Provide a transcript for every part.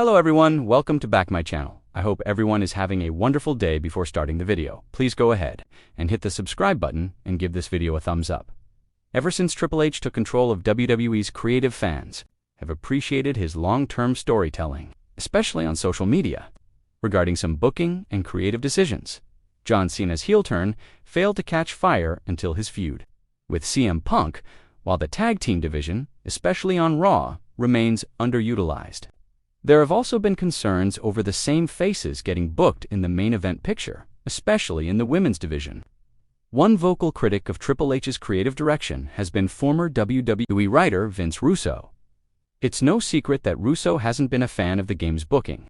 Hello everyone, welcome to back my channel. I hope everyone is having a wonderful day. Before starting the video, please go ahead and hit the subscribe button and give this video a thumbs up. Ever since Triple H took control of WWE's creative, fans have appreciated his long-term storytelling, especially on social media, regarding some booking and creative decisions. John Cena's heel turn failed to catch fire until his feud with CM Punk, while the tag team division, especially on Raw, remains underutilized. There have also been concerns over the same faces getting booked in the main event picture, especially in the women's division. One vocal critic of Triple H's creative direction has been former WWE writer Vince Russo. It's no secret that Russo hasn't been a fan of the game's booking.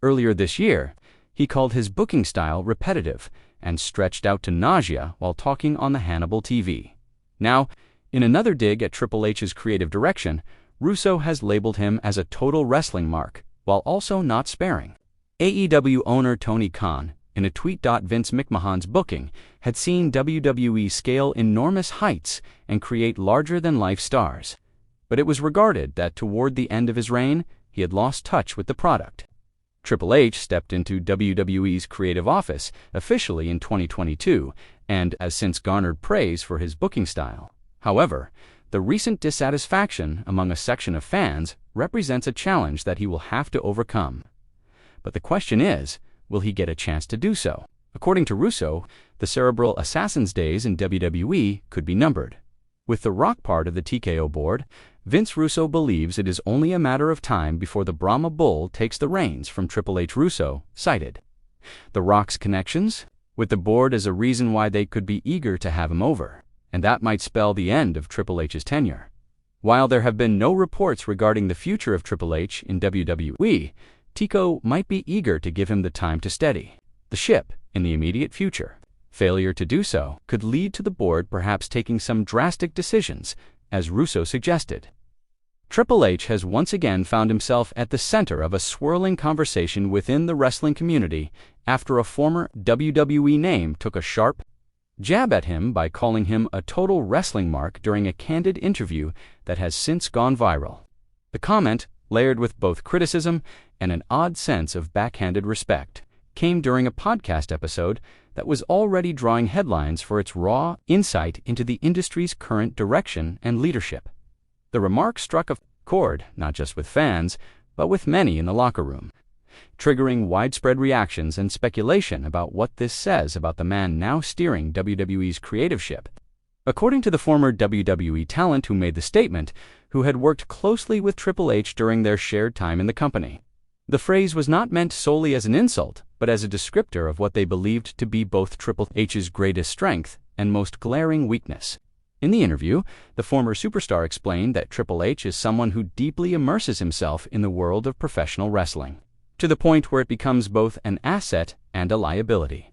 Earlier this year, he called his booking style repetitive and stretched out to nausea while talking on the Hannibal TV. Now, in another dig at Triple H's creative direction, Russo has labeled him as a total wrestling mark, while also not sparing. AEW owner Tony Khan, in a tweet, Vince McMahon's booking had seen WWE scale enormous heights and create larger-than-life stars, but it was regarded that toward the end of his reign, he had lost touch with the product. Triple H stepped into WWE's creative office officially in 2022 and has since garnered praise for his booking style. However, the recent dissatisfaction among a section of fans represents a challenge that he will have to overcome. But the question is, will he get a chance to do so? According to Russo, the cerebral assassin's days in WWE could be numbered. With the Rock part of the TKO board, Vince Russo believes it is only a matter of time before the Brahma Bull takes the reins from Triple H. Russo cited The Rock's connections with the board as a reason why they could be eager to have him over, and that might spell the end of Triple H's tenure. While there have been no reports regarding the future of Triple H in WWE, Tico might be eager to give him the time to steady the ship in the immediate future. Failure to do so could lead to the board perhaps taking some drastic decisions, as Russo suggested. Triple H has once again found himself at the center of a swirling conversation within the wrestling community after a former WWE name took a sharp jab at him by calling him a total wrestling mark during a candid interview that has since gone viral. The comment, layered with both criticism and an odd sense of backhanded respect, came during a podcast episode that was already drawing headlines for its raw insight into the industry's current direction and leadership. The remark struck a chord not just with fans, but with many in the locker room, triggering widespread reactions and speculation about what this says about the man now steering WWE's creative ship. According to the former WWE talent who made the statement, who had worked closely with Triple H during their shared time in the company, the phrase was not meant solely as an insult, but as a descriptor of what they believed to be both Triple H's greatest strength and most glaring weakness. In the interview, the former superstar explained that Triple H is someone who deeply immerses himself in the world of professional wrestling, to the point where it becomes both an asset and a liability.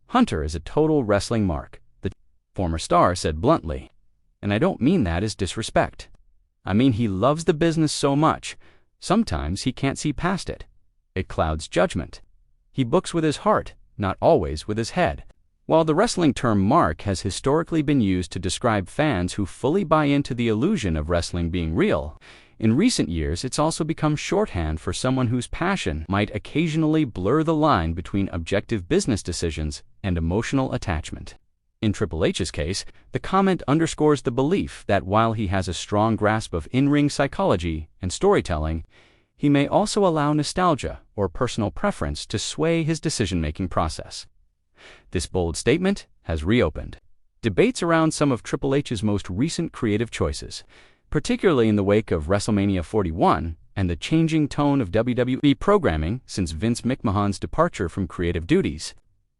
Hunter is a total wrestling mark, the former star said bluntly. And I don't mean that as disrespect. I mean he loves the business so much, sometimes he can't see past it. It clouds judgment. He books with his heart, not always with his head. While the wrestling term mark has historically been used to describe fans who fully buy into the illusion of wrestling being real, in recent years it's also become shorthand for someone whose passion might occasionally blur the line between objective business decisions and emotional attachment. In Triple H's case, the comment underscores the belief that while he has a strong grasp of in-ring psychology and storytelling, he may also allow nostalgia or personal preference to sway his decision-making process. This bold statement has reopened debates around some of Triple H's most recent creative choices, particularly in the wake of WrestleMania 41 and the changing tone of WWE programming since Vince McMahon's departure from creative duties.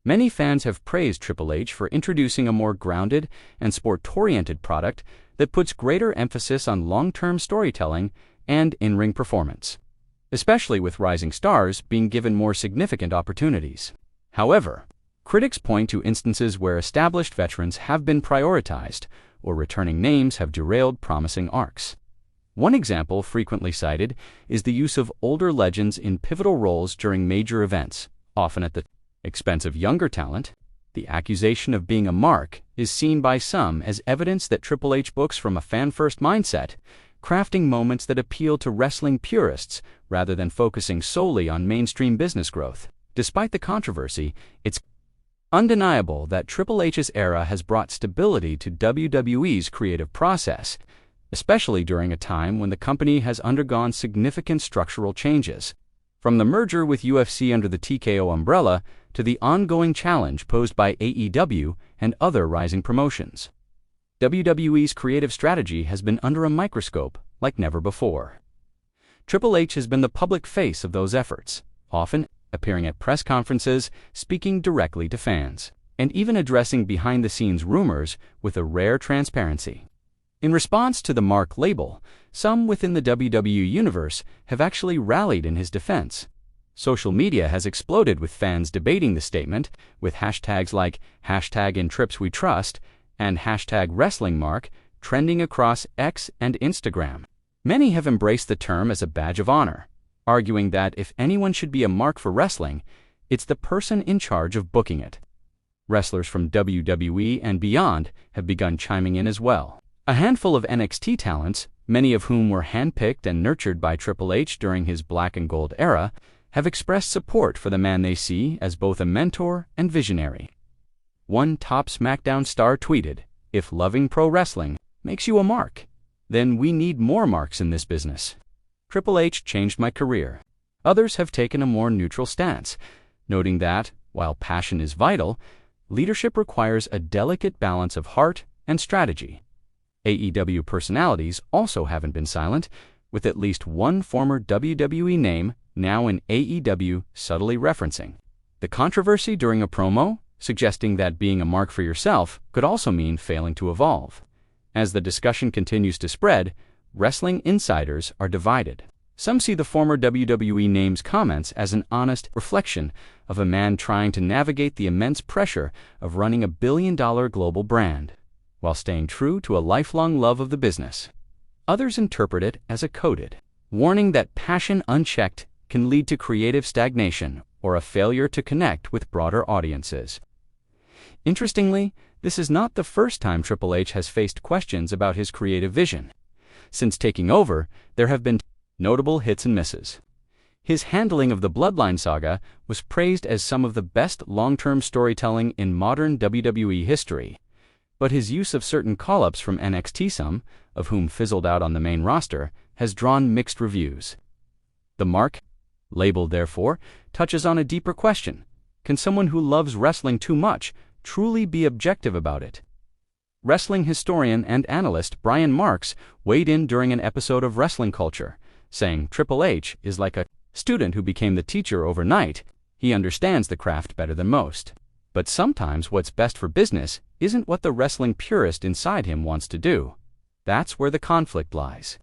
Many fans have praised Triple H for introducing a more grounded and sport-oriented product that puts greater emphasis on long-term storytelling and in-ring performance, especially with rising stars being given more significant opportunities. However, critics point to instances where established veterans have been prioritized or returning names have derailed promising arcs. One example frequently cited is the use of older legends in pivotal roles during major events, often at the expense of younger talent. The accusation of being a mark is seen by some as evidence that Triple H books from a fan-first mindset, crafting moments that appeal to wrestling purists rather than focusing solely on mainstream business growth. Despite the controversy, it's undeniable that Triple H's era has brought stability to WWE's creative process, especially during a time when the company has undergone significant structural changes. From the merger with UFC under the TKO umbrella to the ongoing challenge posed by AEW and other rising promotions, WWE's creative strategy has been under a microscope like never before. Triple H has been the public face of those efforts, often appearing at press conferences, speaking directly to fans, and even addressing behind-the-scenes rumors with a rare transparency. In response to the Mark label, some within the WWE universe have actually rallied in his defense. Social media has exploded with fans debating the statement, with hashtags like #InTripsWeTrust and #WrestlingMark trending across X and Instagram. Many have embraced the term as a badge of honor, arguing that if anyone should be a mark for wrestling, it's the person in charge of booking it. Wrestlers from WWE and beyond have begun chiming in as well. A handful of NXT talents, many of whom were handpicked and nurtured by Triple H during his black and gold era, have expressed support for the man they see as both a mentor and visionary. One top SmackDown star tweeted, "If loving pro wrestling makes you a mark, then we need more marks in this business. Triple H changed my career." Others have taken a more neutral stance, noting that, while passion is vital, leadership requires a delicate balance of heart and strategy. AEW personalities also haven't been silent, with at least one former WWE name now in AEW subtly referencing the controversy during a promo, suggesting that being a mark for yourself could also mean failing to evolve. As the discussion continues to spread, wrestling insiders are divided. Some see the former WWE name's comments as an honest reflection of a man trying to navigate the immense pressure of running a billion-dollar global brand, while staying true to a lifelong love of the business. Others interpret it as a coded warning that passion unchecked can lead to creative stagnation or a failure to connect with broader audiences. Interestingly, this is not the first time Triple H has faced questions about his creative vision. Since taking over, there have been notable hits and misses. His handling of the Bloodline saga was praised as some of the best long-term storytelling in modern WWE history, but his use of certain call-ups from NXT, some of whom fizzled out on the main roster, has drawn mixed reviews. The Mark label, therefore, touches on a deeper question. Can someone who loves wrestling too much truly be objective about it? Wrestling historian and analyst Brian Marks weighed in during an episode of Wrestling Culture, saying Triple H is like a student who became the teacher overnight. He understands the craft better than most. But sometimes what's best for business isn't what the wrestling purist inside him wants to do. That's where the conflict lies.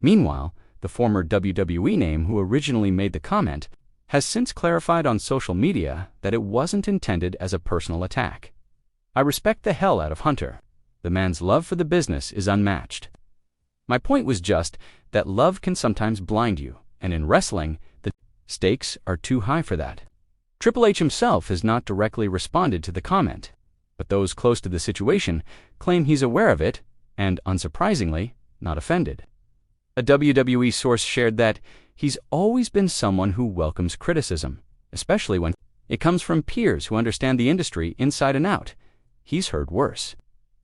Meanwhile, the former WWE name who originally made the comment has since clarified on social media that it wasn't intended as a personal attack. "I respect the hell out of Hunter. The man's love for the business is unmatched. My point was just that love can sometimes blind you, and in wrestling, the stakes are too high for that." Triple H himself has not directly responded to the comment, but those close to the situation claim he's aware of it and, unsurprisingly, not offended. A WWE source shared that he's always been someone who welcomes criticism, especially when it comes from peers who understand the industry inside and out. He's heard worse.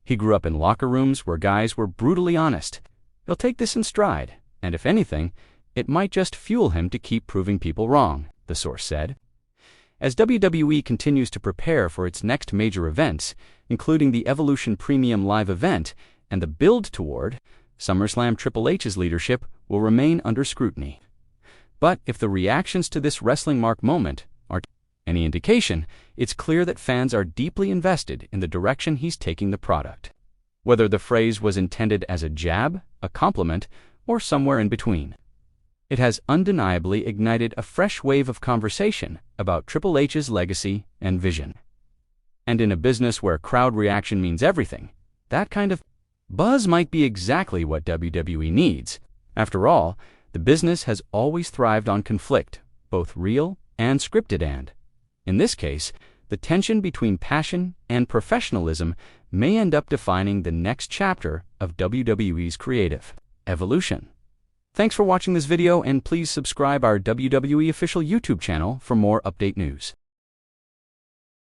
He grew up in locker rooms where guys were brutally honest. He'll take this in stride, and if anything, it might just fuel him to keep proving people wrong, the source said. As WWE continues to prepare for its next major events, including the Evolution Premium Live event and the build toward SummerSlam, Triple H's leadership will remain under scrutiny. But if the reactions to this wrestling mark moment are any indication, it's clear that fans are deeply invested in the direction he's taking the product. Whether the phrase was intended as a jab, a compliment, or somewhere in between, it has undeniably ignited a fresh wave of conversation about Triple H's legacy and vision. And in a business where crowd reaction means everything, that kind of buzz might be exactly what WWE needs. After all, the business has always thrived on conflict, both real and scripted, and, in this case, the tension between passion and professionalism may end up defining the next chapter of WWE's creative. Evolution. Thanks for watching this video, and please subscribe our WWE official YouTube channel for more update news.